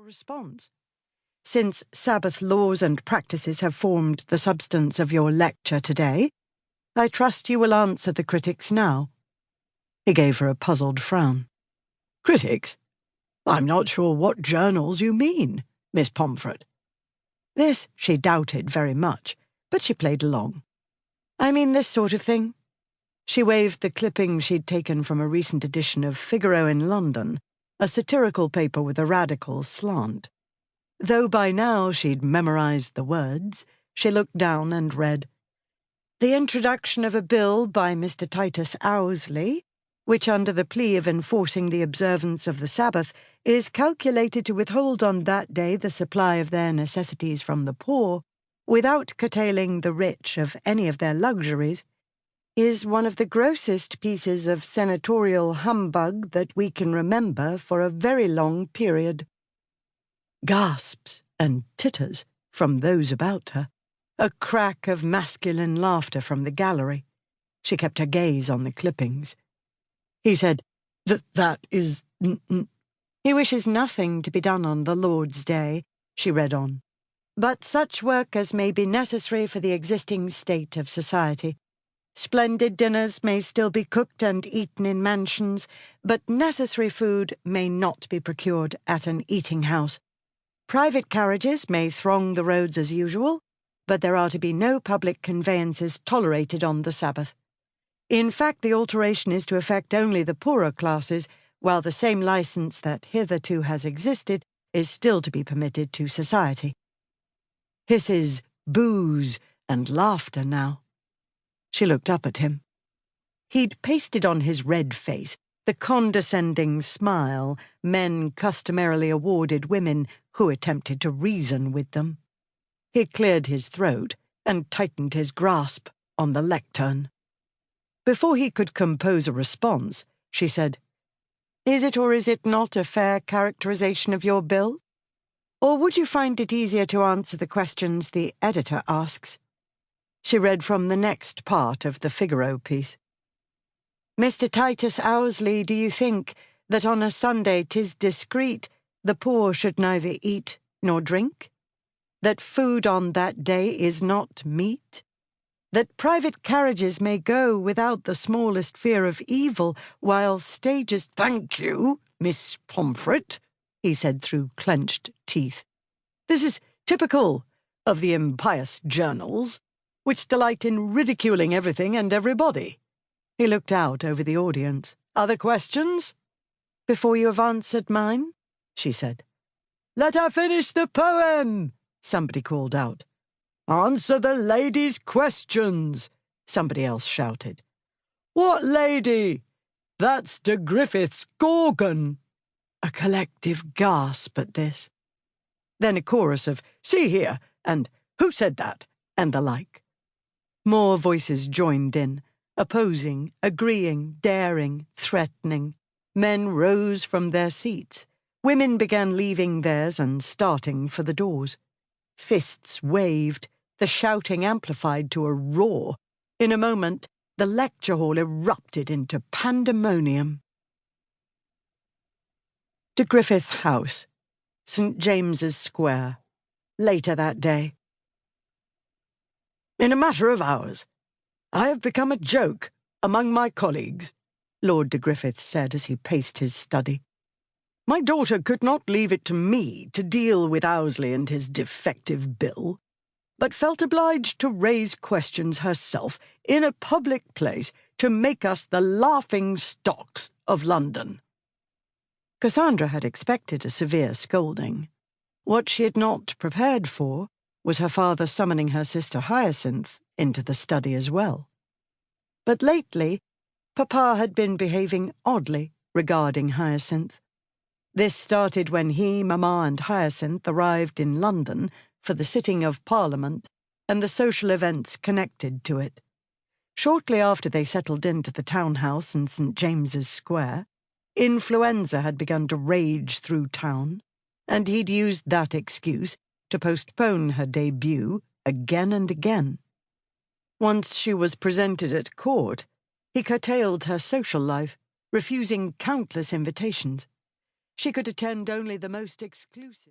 response. Since Sabbath laws and practices have formed the substance of your lecture today, I trust you will answer the critics now." He gave her a puzzled frown. "Critics? I'm not sure what journals you mean, Miss Pomfret." This she doubted very much, but she played along. "I mean this sort of thing." She waved the clipping she'd taken from a recent edition of Figaro in London, a satirical paper with a radical slant. Though by now she'd memorized the words, she looked down and read, "The introduction of a bill by Mr. Titus Owsley, which under the plea of enforcing the observance of the Sabbath is calculated to withhold on that day the supply of their necessities from the poor, without curtailing the rich of any of their luxuries, is one of the grossest pieces of senatorial humbug that we can remember for a very long period." Gasps and titters from those about her, a crack of masculine laughter from the gallery. She kept her gaze on the clippings. He said, That is... He wishes nothing to be done on the Lord's Day," she read on, "but such work as may be necessary for the existing state of society. Splendid dinners may still be cooked and eaten in mansions, but necessary food may not be procured at an eating-house. Private carriages may throng the roads as usual, but there are to be no public conveyances tolerated on the Sabbath. In fact, the alteration is to affect only the poorer classes, while the same license that hitherto has existed is still to be permitted to society." Hisses, boos, and laughter now. She looked up at him. He'd pasted on his red face the condescending smile men customarily awarded women who attempted to reason with them. He cleared his throat and tightened his grasp on the lectern. Before he could compose a response, she said, "Is it or is it not a fair characterization of your bill? Or would you find it easier to answer the questions the editor asks?" She read from the next part of the Figaro piece. "Mr. Titus Owsley, do you think that on a Sunday 'tis discreet the poor should neither eat nor drink? That food on that day is not meat? That private carriages may go without the smallest fear of evil, while stages—" "Thank you, Miss Pomfret," he said through clenched teeth. "This is typical of the impious journals, which delight in ridiculing everything and everybody." He looked out over the audience. "Other questions?" "Before you have answered mine?" she said. "Let her finish the poem," somebody called out. "Answer the lady's questions," somebody else shouted. "What lady? That's de Griffith's Gorgon." A collective gasp at this. Then a chorus of "See here," and "Who said that?" and the like. More voices joined in, opposing, agreeing, daring, threatening. Men rose from their seats. Women began leaving theirs and starting for the doors. Fists waved, the shouting amplified to a roar. In a moment, the lecture hall erupted into pandemonium. De Griffith House, St. James's Square, later that day. "In a matter of hours, I have become a joke among my colleagues," Lord de Griffith said as he paced his study. "My daughter could not leave it to me to deal with Owsley and his defective bill, but felt obliged to raise questions herself in a public place to make us the laughing stocks of London." Cassandra had expected a severe scolding. What she had not prepared for was her father summoning her sister Hyacinth into the study as well. But lately, Papa had been behaving oddly regarding Hyacinth. This started when he, Mamma, and Hyacinth arrived in London for the sitting of Parliament and the social events connected to it. Shortly after they settled into the townhouse in St. James's Square, influenza had begun to rage through town, and he'd used that excuse to postpone her debut again and again. Once she was presented at court, he curtailed her social life, refusing countless invitations. She could attend only the most exclusive.